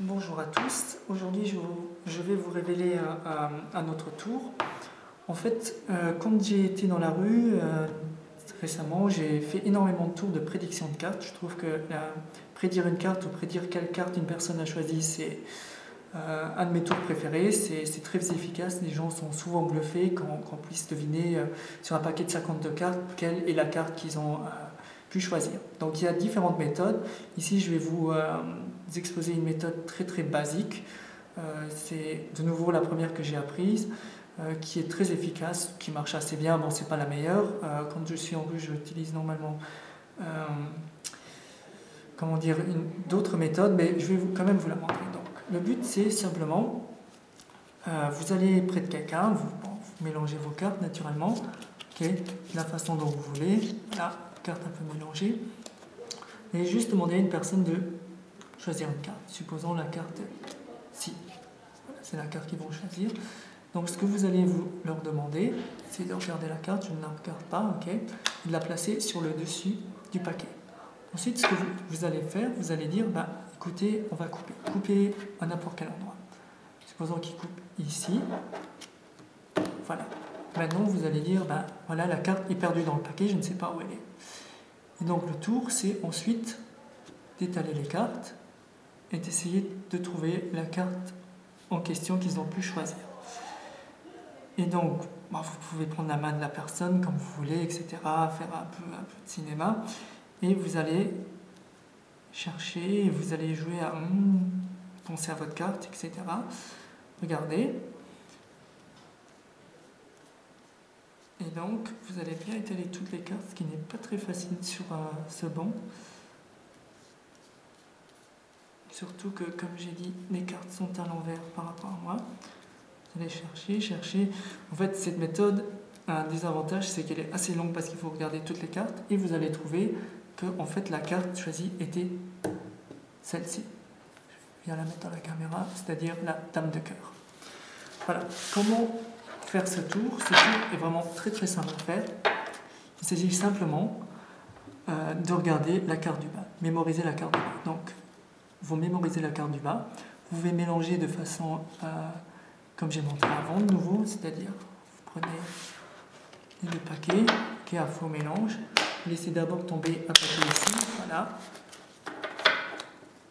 Bonjour à tous, aujourd'hui je vais vous révéler un autre tour. En fait, quand j'ai été dans la rue récemment, j'ai fait énormément de tours de prédiction de cartes. Je trouve que prédire une carte ou prédire quelle carte une personne a choisi, c'est un de mes tours préférés. C'est très efficace, les gens sont souvent bluffés qu'on puisse deviner sur un paquet de 52 cartes quelle est la carte qu'ils ont pu choisir. Donc il y a différentes méthodes. Ici je vais vous exposer une méthode très basique. C'est de nouveau la première que j'ai apprise, qui est très efficace, qui marche assez bien. Bon, c'est pas la meilleure. Quand je suis en rue, j'utilise normalement d'autres méthodes, mais je vais quand même vous la montrer. Donc le but c'est simplement, vous allez près de quelqu'un, vous mélangez vos cartes naturellement, de la façon dont vous voulez. Là, carte un peu mélangée, et juste demander à une personne de choisir une carte. Supposons la carte ci. Voilà, c'est la carte qu'ils vont choisir. Donc ce que vous allez leur demander, c'est de regarder la carte, je ne la regarde pas, et de la placer sur le dessus du paquet. Ensuite, ce que vous allez faire, vous allez dire, écoutez, on va couper à n'importe quel endroit. Supposons qu'il coupe ici. Voilà. Maintenant, vous allez dire, voilà, la carte est perdue dans le paquet, je ne sais pas où elle est. Et donc le tour, c'est ensuite d'étaler les cartes et d'essayer de trouver la carte en question qu'ils ont pu choisir. Et donc, vous pouvez prendre la main de la personne comme vous voulez, etc., faire un peu de cinéma, et vous allez chercher, vous allez jouer à penser à votre carte, etc. Regardez. Et donc, vous allez bien étaler toutes les cartes, ce qui n'est pas très facile sur ce banc. Surtout que, comme j'ai dit, les cartes sont à l'envers par rapport à moi. Vous allez chercher. En fait, cette méthode a un désavantage, c'est qu'elle est assez longue parce qu'il faut regarder toutes les cartes. Et vous allez trouver que, en fait, la carte choisie était celle-ci. Je viens la mettre dans la caméra, c'est-à-dire la dame de cœur. Voilà. Comment faire ce tour? Ce tour est vraiment très simple à faire. Il s'agit simplement de regarder la carte du bas, mémoriser la carte du bas. Donc, vous mémorisez la carte du bas, vous pouvez mélanger de façon, comme j'ai montré avant, de nouveau, c'est-à-dire, vous prenez le paquet qui est à faux mélange, vous laissez d'abord tomber un paquet ici, voilà.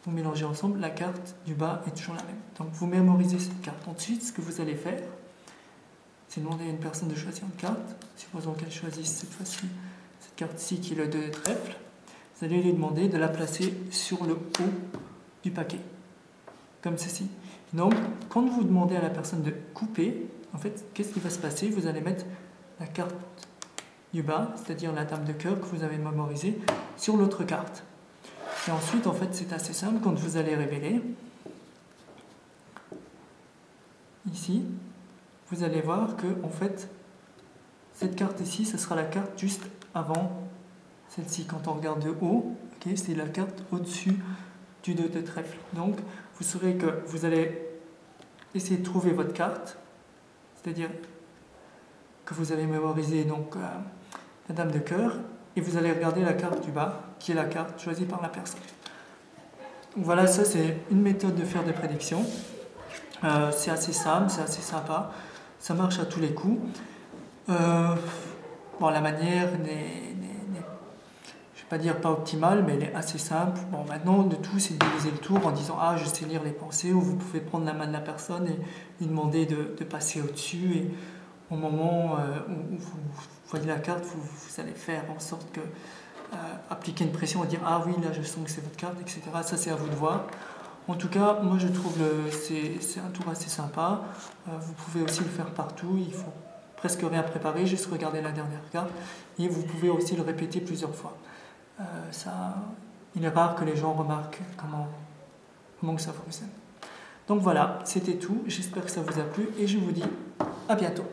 Vous mélangez ensemble, la carte du bas est toujours la même. Donc, vous mémorisez cette carte. Ensuite, ce que vous allez faire, c'est demander à une personne de choisir une carte. Supposons qu'elle choisisse cette fois-ci cette carte-ci qui est le 2 de trèfle. Vous allez lui demander de la placer sur le haut du paquet, comme ceci. Donc, quand vous demandez à la personne de couper, en fait, qu'est-ce qui va se passer? Vous allez mettre la carte du bas, c'est-à-dire la dame de cœur que vous avez mémorisée, sur l'autre carte. Et ensuite, en fait, c'est assez simple. Quand vous allez révéler, ici, vous allez voir que, en fait, cette carte ici, ce sera la carte juste avant celle-ci. Quand on regarde de haut, c'est la carte au-dessus du 2 de trèfle. Donc, vous saurez que vous allez essayer de trouver votre carte, c'est-à-dire que vous avez mémorisé donc, la dame de cœur, et vous allez regarder la carte du bas, qui est la carte choisie par la personne. Donc, voilà, ça c'est une méthode de faire des prédictions. C'est assez simple, c'est assez sympa, ça marche à tous les coups. La manière n'est, je ne vais pas dire pas optimale, mais elle est assez simple. Bon, maintenant, le tout, c'est de diviser le tour en disant « Ah, je sais lire les pensées » ou vous pouvez prendre la main de la personne et lui demander de passer au-dessus. Et au moment où vous voyez la carte, vous allez faire en sorte que appliquer une pression et dire « Ah oui, là, je sens que c'est votre carte, etc. » Ça, c'est à vous de voir. En tout cas, moi, je trouve que c'est un tour assez sympa. Vous pouvez aussi le faire partout. Il faut presque rien préparer, juste regarder la dernière carte. Et vous pouvez aussi le répéter plusieurs fois. Il est rare que les gens remarquent comment que ça fonctionne. Donc voilà, c'était tout. J'espère que ça vous a plu et je vous dis à bientôt.